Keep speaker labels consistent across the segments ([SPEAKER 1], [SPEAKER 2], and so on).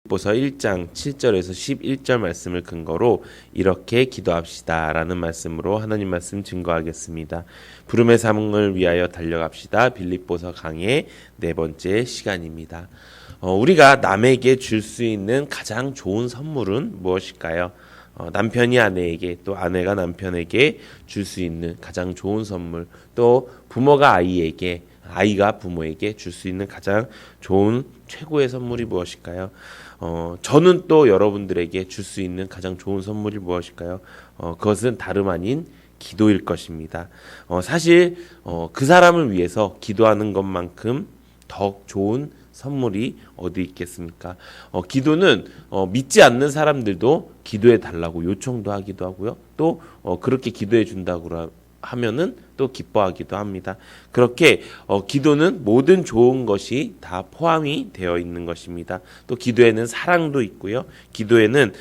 [SPEAKER 1] 빌립보서 1장 7절에서 11절 말씀을 근거로 이렇게 기도합시다라는 말씀으로 하나님 말씀 증거하겠습니다. 부름의 삶을 위하여 달려갑시다. 빌립보서 강의 네 번째 시간입니다. 우리가 남에게 줄 수 있는 가장 좋은 선물은 무엇일까요? 남편이 아내에게, 또 아내가 남편에게 줄 수 있는 가장 좋은 선물, 또 부모가 아이에게, 아이가 부모에게 줄 수 있는 가장 좋은 최고의 선물이 무엇일까요? 저는 또 여러분들에게 줄 수 있는 가장 좋은 선물이 무엇일까요? 그것은 다름 아닌 기도일 것입니다. 사실 그 사람을 위해서 기도하는 것만큼 더 좋은 선물이 어디 있겠습니까? 기도는 믿지 않는 사람들도 기도해 달라고 요청도 하기도 하고요. 또 그렇게 기도해 준다고 하면은 또 기뻐하기도 합니다. 그렇게 기도는 모든 좋은 것이 다 포함이 되어 있는 것입니다. 또 기도에는 사랑도 있고요. 기도에는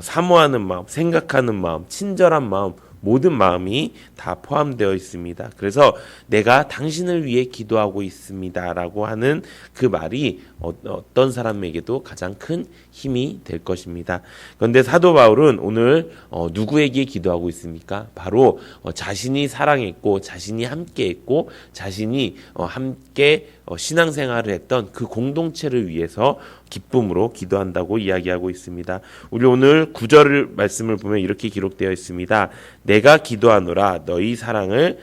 [SPEAKER 1] 사모하는 마음, 생각하는 마음, 친절한 마음, 모든 마음이 다 포함되어 있습니다. 그래서 내가 당신을 위해 기도하고 있습니다라고 하는 그 말이 어떤 사람에게도 가장 큰 힘이 될 것입니다. 그런데 사도 바울은 오늘 누구에게 기도하고 있습니까? 바로 자신이 사랑했고, 자신이 함께했고, 자신이 함께 신앙생활을 했던 그 공동체를 위해서 기쁨으로 기도한다고 이야기하고 있습니다. 우리 오늘 9절 말씀을 보면 이렇게 기록되어 있습니다. 내가 기도하노라 너희 사랑을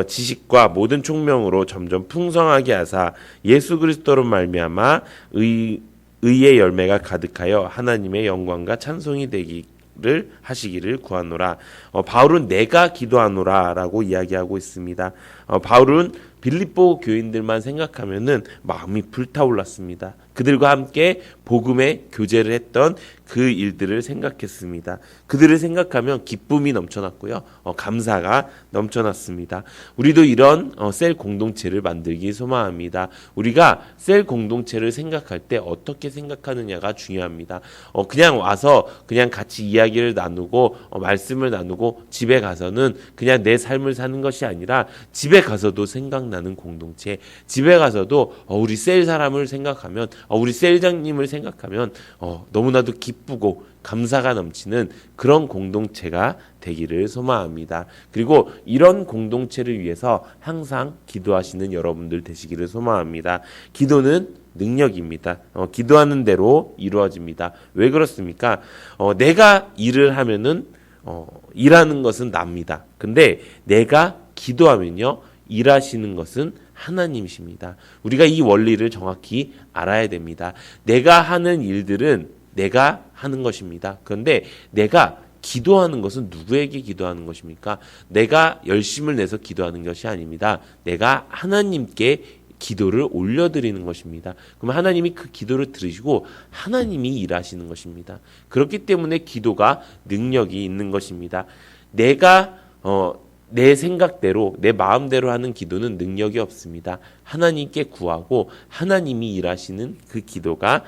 [SPEAKER 1] 지식과 모든 총명으로 점점 풍성하게 하사 예수 그리스도로 말미암아 의의 열매가 가득하여 하나님의 영광과 찬송이 되기를 하시기를 구하노라. 바울은 내가 기도하노라라고 이야기하고 있습니다. 바울은 빌립보 교인들만 생각하면은 마음이 불타올랐습니다. 그들과 함께 복음의 교제를 했던 그 일들을 생각했습니다. 그들을 생각하면 기쁨이 넘쳐났고요. 감사가 넘쳐났습니다. 우리도 이런 셀 공동체를 만들기 소망합니다. 우리가 셀 공동체를 생각할 때 어떻게 생각하느냐가 중요합니다. 그냥 와서 그냥 같이 이야기를 나누고 말씀을 나누고 집에 가서는 그냥 내 삶을 사는 것이 아니라 집에 가서도 생각나는 공동체, 집에 가서도 우리 셀 사람을 생각하면, 우리 셀장님을 생각하면 너무나도 기쁘고 감사가 넘치는 그런 공동체가 되기를 소망합니다. 그리고 이런 공동체를 위해서 항상 기도하시는 여러분들 되시기를 소망합니다. 기도는 능력입니다. 기도하는 대로 이루어집니다. 왜 그렇습니까? 내가 일을 하면은 일하는 것은 납니다. 근데 내가 기도하면요, 일하시는 것은 하나님이십니다. 우리가 이 원리를 정확히 알아야 됩니다. 내가 하는 일들은 내가 하는 것입니다. 그런데 내가 기도하는 것은 누구에게 기도하는 것입니까? 내가 열심을 내서 기도하는 것이 아닙니다. 내가 하나님께 기도를 올려드리는 것입니다. 그럼 하나님이 그 기도를 들으시고 하나님이 일하시는 것입니다. 그렇기 때문에 기도가 능력이 있는 것입니다. 내가 내 생각대로 내 마음대로 하는 기도는 능력이 없습니다. 하나님께 구하고 하나님이 일하시는 그 기도가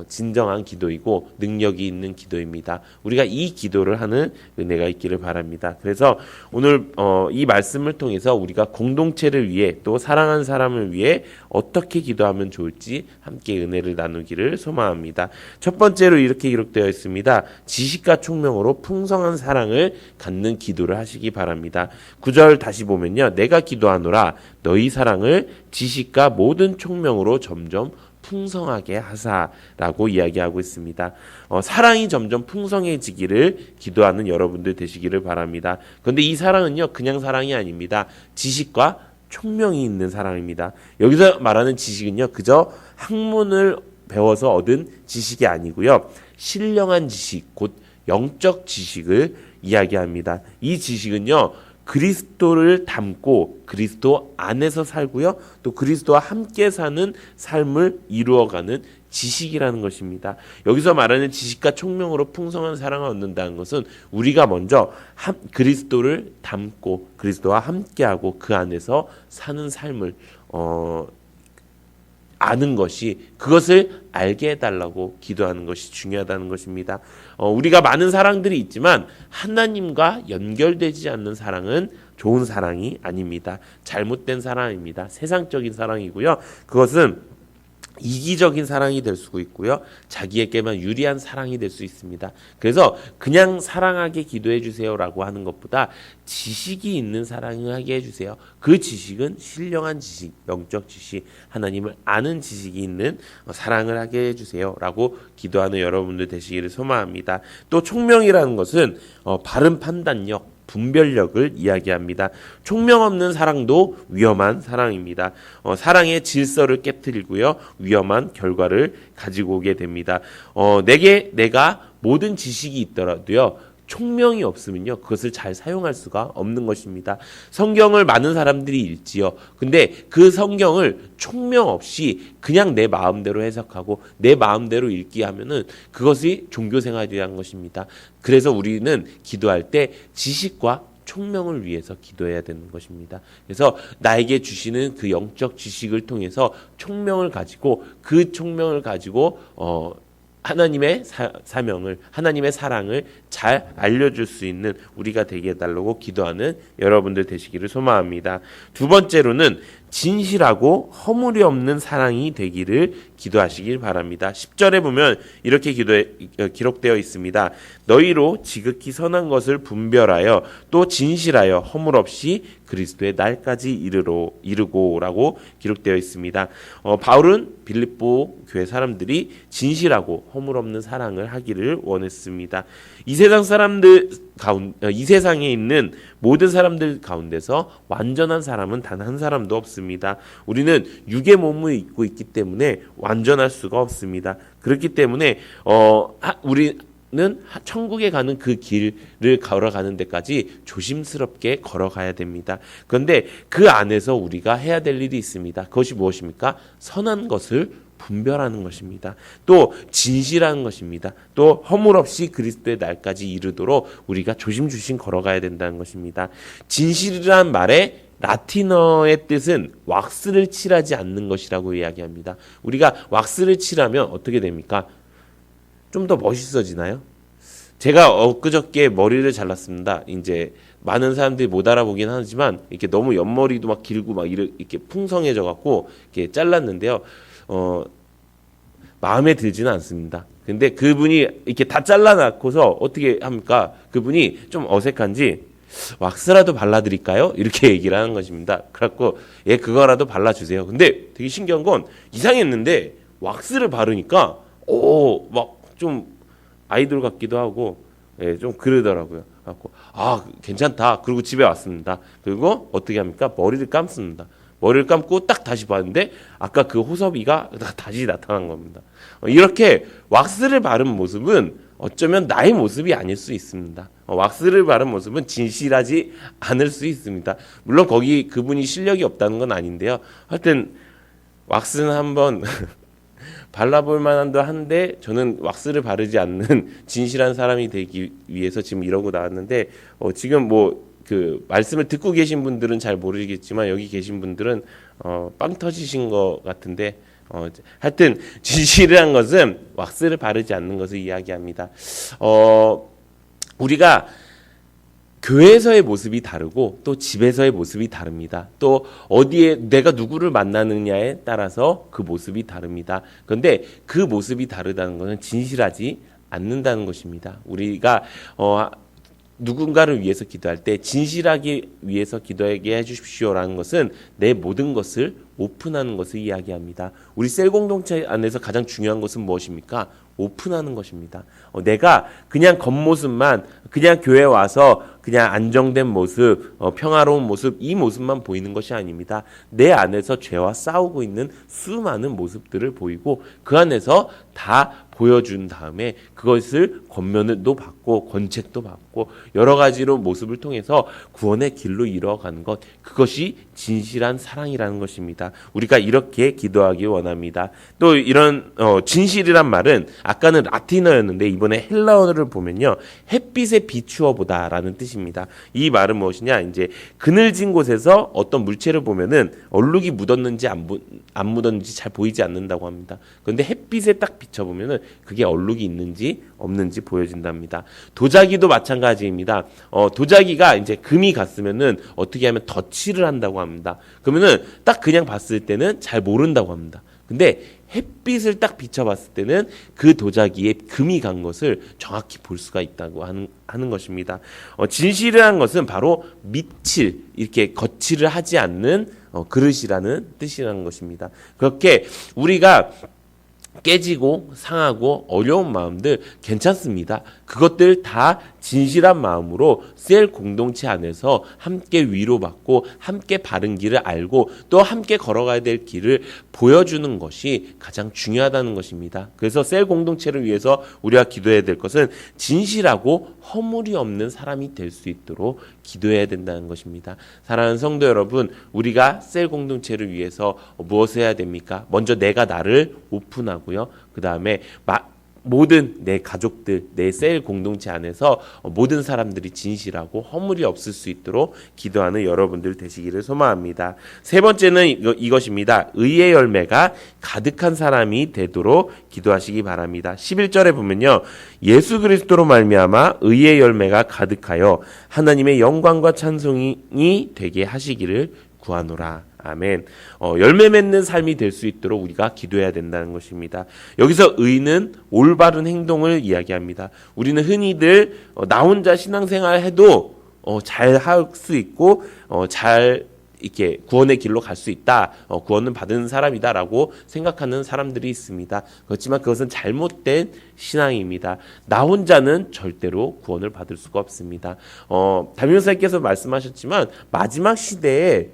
[SPEAKER 1] 진정한 기도이고 능력이 있는 기도입니다. 우리가 이 기도를 하는 은혜가 있기를 바랍니다. 그래서 오늘 이 말씀을 통해서 우리가 공동체를 위해 또 사랑하는 사람을 위해 어떻게 기도하면 좋을지 함께 은혜를 나누기를 소망합니다. 첫 번째로 이렇게 기록되어 있습니다. 지식과 총명으로 풍성한 사랑을 갖는 기도를 하시기 바랍니다. 9절 다시 보면요. 내가 기도하노라 너희 사랑을 지식과 모든 총명으로 점점 풍성하게 하사라고 이야기하고 있습니다. 사랑이 점점 풍성해지기를 기도하는 여러분들 되시기를 바랍니다. 그런데 이 사랑은요, 그냥 사랑이 아닙니다. 지식과 총명이 있는 사랑입니다. 여기서 말하는 지식은요, 그저 학문을 배워서 얻은 지식이 아니고요, 신령한 지식, 곧 영적 지식을 이야기합니다. 이 지식은요, 그리스도를 닮고 그리스도 안에서 살고요. 또 그리스도와 함께 사는 삶을 이루어가는 지식이라는 것입니다. 여기서 말하는 지식과 총명으로 풍성한 사랑을 얻는다는 것은 우리가 먼저 그리스도를 닮고 그리스도와 함께하고 그 안에서 사는 삶을 아는 것이, 그것을 알게 해달라고 기도하는 것이 중요하다는 것입니다. 우리가 많은 사랑들이 있지만 하나님과 연결되지 않는 사랑은 좋은 사랑이 아닙니다. 잘못된 사랑입니다. 세상적인 사랑이고요. 그것은 이기적인 사랑이 될 수도 있고요. 자기에게만 유리한 사랑이 될 수 있습니다. 그래서 그냥 사랑하게 기도해 주세요라고 하는 것보다 지식이 있는 사랑을 하게 해주세요. 그 지식은 신령한 지식, 영적 지식, 하나님을 아는 지식이 있는 사랑을 하게 해주세요라고 기도하는 여러분들 되시기를 소망합니다. 또 총명이라는 것은 바른 판단력, 분별력을 이야기합니다. 총명 없는 사랑도 위험한 사랑입니다. 사랑의 질서를 깨뜨리고요. 위험한 결과를 가지고 오게 됩니다. 내가 모든 지식이 있더라도요. 총명이 없으면요. 그것을 잘 사용할 수가 없는 것입니다. 성경을 많은 사람들이 읽지요. 근데 그 성경을 총명 없이 그냥 내 마음대로 해석하고 내 마음대로 읽기 하면은 그것이 종교생활이라는 것입니다. 그래서 우리는 기도할 때 지식과 총명을 위해서 기도해야 되는 것입니다. 그래서 나에게 주시는 그 영적 지식을 통해서 총명을 가지고 그 총명을 가지고 하나님의 사명을, 하나님의 사랑을 잘 알려줄 수 있는 우리가 되게 해달라고 기도하는 여러분들 되시기를 소망합니다. 두 번째로는 진실하고 허물이 없는 사랑이 되기를 기도하시길 바랍니다. 10절에 보면 이렇게 기록되어 있습니다. 너희로 지극히 선한 것을 분별하여 또 진실하여 허물 없이 그리스도의 날까지 이르고라고 기록되어 있습니다. 바울은 빌립보 교회 사람들이 진실하고 허물 없는 사랑을 하기를 원했습니다. 이 세상에 있는 모든 사람들 가운데서 완전한 사람은 단 한 사람도 없습니다. 우리는 육의 몸을 입고 있기 때문에 완전할 수가 없습니다. 그렇기 때문에 우리는 천국에 가는 그 길을 걸어가는 데까지 조심스럽게 걸어가야 됩니다. 그런데 그 안에서 우리가 해야 될 일이 있습니다. 그것이 무엇입니까? 선한 것을 분별하는 것입니다. 또 진실한 것입니다. 또 허물 없이 그리스도의 날까지 이르도록 우리가 조심조심 걸어가야 된다는 것입니다. 진실이란 말에 라틴어의 뜻은 왁스를 칠하지 않는 것이라고 이야기합니다. 우리가 왁스를 칠하면 어떻게 됩니까? 좀 더 멋있어지나요? 제가 엊그저께 머리를 잘랐습니다. 이제 많은 사람들이 못 알아보긴 하지만 이렇게 너무 옆머리도 막 길고 막 이렇게 풍성해져 갖고 이렇게 잘랐는데요. 마음에 들지는 않습니다. 근데 그분이 이렇게 다 잘라놓고서 어떻게 합니까? 그분이 좀 어색한지 왁스라도 발라드릴까요? 이렇게 얘기를 하는 것입니다. 그래갖고 예 그거라도 발라주세요. 근데 되게 신기한 건 이상했는데 왁스를 바르니까 막 좀 아이돌 같기도 하고 예, 좀 그러더라고요. 그래갖고 괜찮다. 그리고 집에 왔습니다. 그리고 어떻게 합니까? 머리를 감습니다. 머리를 감고 딱 다시 봤는데 아까 그 호섭이가 다시 나타난 겁니다. 이렇게 왁스를 바른 모습은 어쩌면 나의 모습이 아닐 수 있습니다. 왁스를 바른 모습은 진실하지 않을 수 있습니다. 물론 거기 그분이 실력이 없다는 건 아닌데요. 하여튼 왁스는 한번 발라볼 만한도 한데 저는 왁스를 바르지 않는 진실한 사람이 되기 위해서 지금 이러고 나왔는데 지금 그 말씀을 듣고 계신 분들은 잘 모르겠지만 여기 계신 분들은 빵 터지신 것 같은데 하여튼 진실이란 것은 왁스를 바르지 않는 것을 이야기합니다. 우리가 교회에서의 모습이 다르고 또 집에서의 모습이 다릅니다. 또 어디에 내가 누구를 만나느냐에 따라서 그 모습이 다릅니다. 그런데 그 모습이 다르다는 것은 진실하지 않는다는 것입니다. 우리가 누군가를 위해서 기도할 때 진실하기 위해서 기도하게 해주십시오라는 것은 내 모든 것을 오픈하는 것을 이야기합니다. 우리 셀 공동체 안에서 가장 중요한 것은 무엇입니까? 오픈하는 것입니다. 내가 그냥 겉모습만 그냥 교회 와서 그냥 안정된 모습, 평화로운 모습 이 모습만 보이는 것이 아닙니다. 내 안에서 죄와 싸우고 있는 수많은 모습들을 보이고 그 안에서 다 보여준 다음에 그것을 권면도 받고 권책도 받고 여러 가지로 모습을 통해서 구원의 길로 이뤄가는 것 그것이 진실한 사랑이라는 것입니다. 우리가 이렇게 기도하기 원합니다. 또 이런 진실이란 말은 아까는 라틴어였는데 이번에 헬라어를 보면요 햇빛에 비추어 보다라는 뜻입니다. 이 말은 무엇이냐 이제 그늘진 곳에서 어떤 물체를 보면은 얼룩이 묻었는지 안 묻었는지 잘 보이지 않는다고 합니다. 그런데 햇빛에 딱 비춰보면은 그게 얼룩이 있는지 없는지 보여진답니다. 도자기도 마찬가지입니다. 도자기가 이제 금이 갔으면은 어떻게 하면 덧칠을 한다고 합니다. 그러면은 딱 그냥 봤을 때는 잘 모른다고 합니다. 근데 햇빛을 딱 비춰봤을 때는 그 도자기에 금이 간 것을 정확히 볼 수가 있다고 하는 것입니다. 진실이라는 것은 바로 밑을 이렇게 거칠을 하지 않는 그릇이라는 뜻이라는 것입니다. 그렇게 우리가 깨지고 상하고 어려운 마음들 괜찮습니다. 그것들 다 진실한 마음으로 셀 공동체 안에서 함께 위로받고 함께 바른 길을 알고 또 함께 걸어가야 될 길을 보여주는 것이 가장 중요하다는 것입니다. 그래서 셀 공동체를 위해서 우리가 기도해야 될 것은 진실하고 허물이 없는 사람이 될 수 있도록 기도해야 된다는 것입니다. 사랑하는 성도 여러분, 우리가 셀 공동체를 위해서 무엇을 해야 됩니까? 먼저 내가 나를 오픈하고요. 그 다음에 모든 내 가족들, 내 셀 공동체 안에서 모든 사람들이 진실하고 허물이 없을 수 있도록 기도하는 여러분들 되시기를 소망합니다. 세 번째는 이것입니다. 의의 열매가 가득한 사람이 되도록 기도하시기 바랍니다. 11절에 보면요. 예수 그리스도로 말미암아 의의 열매가 가득하여 하나님의 영광과 찬송이 되게 하시기를 구하노라. 아멘. 열매 맺는 삶이 될 수 있도록 우리가 기도해야 된다는 것입니다. 여기서 의는 올바른 행동을 이야기합니다. 우리는 흔히들 나 혼자 신앙생활 해도 잘 할 수 있고 잘 이렇게 구원의 길로 갈 수 있다. 구원은 받은 사람이다라고 생각하는 사람들이 있습니다. 그렇지만 그것은 잘못된 신앙입니다. 나 혼자는 절대로 구원을 받을 수가 없습니다. 담임목사님께서 말씀하셨지만 마지막 시대에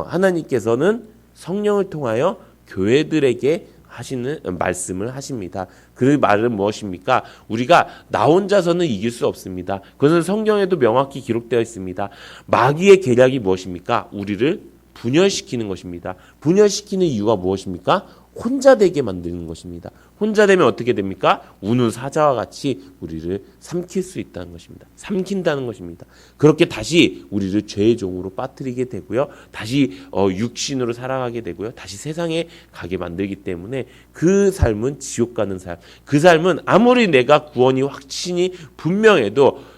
[SPEAKER 1] 하나님께서는 성령을 통하여 교회들에게 하시는 말씀을 하십니다. 그 말은 무엇입니까? 우리가 나 혼자서는 이길 수 없습니다. 그것은 성경에도 명확히 기록되어 있습니다. 마귀의 계략이 무엇입니까? 우리를 분열시키는 것입니다. 분열시키는 이유가 무엇입니까? 혼자 되게 만드는 것입니다. 혼자 되면 어떻게 됩니까? 우는 사자와 같이 우리를 삼킬 수 있다는 것입니다. 삼킨다는 것입니다. 그렇게 다시 우리를 죄의 종으로 빠뜨리게 되고요. 다시 육신으로 살아가게 되고요. 다시 세상에 가게 만들기 때문에 그 삶은 지옥 가는 삶. 그 삶은 아무리 내가 구원이 확신이 분명해도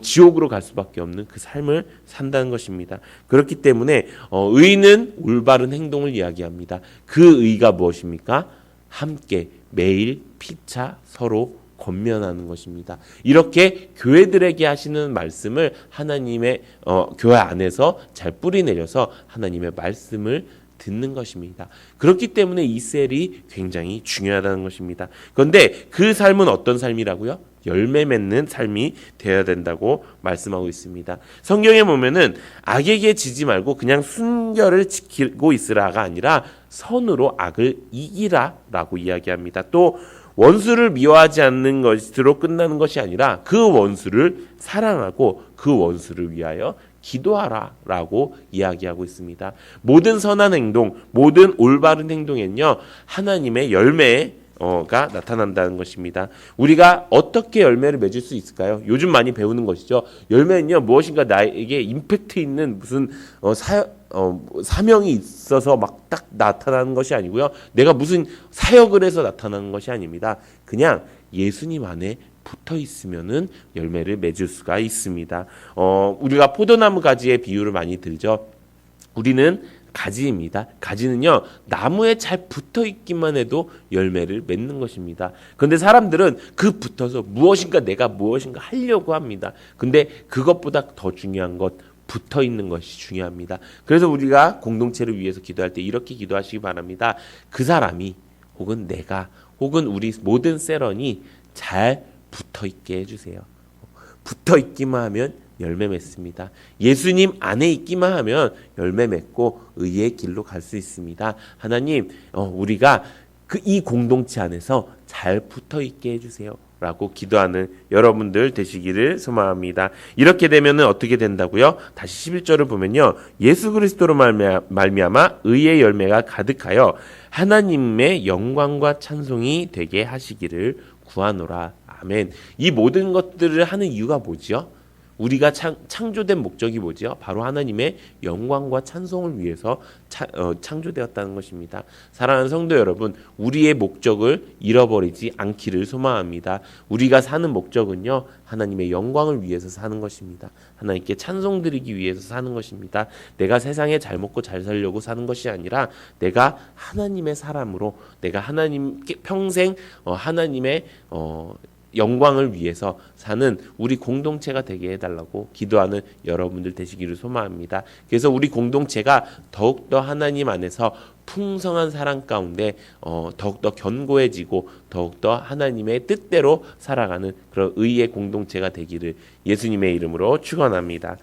[SPEAKER 1] 지옥으로 갈 수밖에 없는 그 삶을 산다는 것입니다. 그렇기 때문에 의는 올바른 행동을 이야기합니다. 그 의가 무엇입니까? 함께 매일 피차 서로 권면하는 것입니다. 이렇게 교회들에게 하시는 말씀을 하나님의 교회 안에서 잘 뿌리내려서 하나님의 말씀을 듣는 것입니다. 그렇기 때문에 이 셀이 굉장히 중요하다는 것입니다. 그런데 그 삶은 어떤 삶이라고요? 열매 맺는 삶이 되어야 된다고 말씀하고 있습니다. 성경에 보면은 악에게 지지 말고 그냥 순결을 지키고 있으라가 아니라 선으로 악을 이기라라고 이야기합니다. 또 원수를 미워하지 않는 것으로 끝나는 것이 아니라 그 원수를 사랑하고 그 원수를 위하여 기도하라라고 이야기하고 있습니다. 모든 선한 행동, 모든 올바른 행동에는요 하나님의 열매가 나타난다는 것입니다. 우리가 어떻게 열매를 맺을 수 있을까요? 요즘 많이 배우는 것이죠. 열매는요 무엇인가 나에게 임팩트 있는 무슨 사명이 있어서 막 딱 나타나는 것이 아니고요. 내가 무슨 사역을 해서 나타나는 것이 아닙니다. 그냥 예수님 안에 붙어 있으면은 열매를 맺을 수가 있습니다. 우리가 포도나무 가지의 비유를 많이 들죠. 우리는 가지입니다. 가지는요 나무에 잘 붙어 있기만 해도 열매를 맺는 것입니다. 그런데 사람들은 그 붙어서 내가 무엇인가 하려고 합니다. 근데 그것보다 더 중요한 것 붙어 있는 것이 중요합니다. 그래서 우리가 공동체를 위해서 기도할 때 이렇게 기도하시기 바랍니다. 그 사람이 혹은 내가 혹은 우리 모든 셀원이 잘 붙어 있게 해주세요. 붙어 있기만 하면 열매 맺습니다. 예수님 안에 있기만 하면 열매 맺고 의의 길로 갈 수 있습니다. 하나님, 우리가 이 공동체 안에서 잘 붙어 있게 해주세요. 라고 기도하는 여러분들 되시기를 소망합니다. 이렇게 되면 어떻게 된다고요? 다시 11절을 보면요. 예수 그리스도로 말미암아 의의 열매가 가득하여 하나님의 영광과 찬송이 되게 하시기를 구하노라. 아멘. 이 모든 것들을 하는 이유가 뭐죠? 우리가 창조된 목적이 뭐지요? 바로 하나님의 영광과 찬송을 위해서 창조되었다는 것입니다. 사랑하는 성도 여러분, 우리의 목적을 잃어버리지 않기를 소망합니다. 우리가 사는 목적은요, 하나님의 영광을 위해서 사는 것입니다. 하나님께 찬송드리기 위해서 사는 것입니다. 내가 세상에 잘 먹고 잘 살려고 사는 것이 아니라 내가 하나님의 사람으로, 내가 하나님께 평생 하나님의 영광을 위해서 사는 우리 공동체가 되게 해달라고 기도하는 여러분들 되시기를 소망합니다. 그래서 우리 공동체가 더욱더 하나님 안에서 풍성한 사랑 가운데 더욱더 견고해지고 더욱더 하나님의 뜻대로 살아가는 그런 의의 공동체가 되기를 예수님의 이름으로 축원합니다.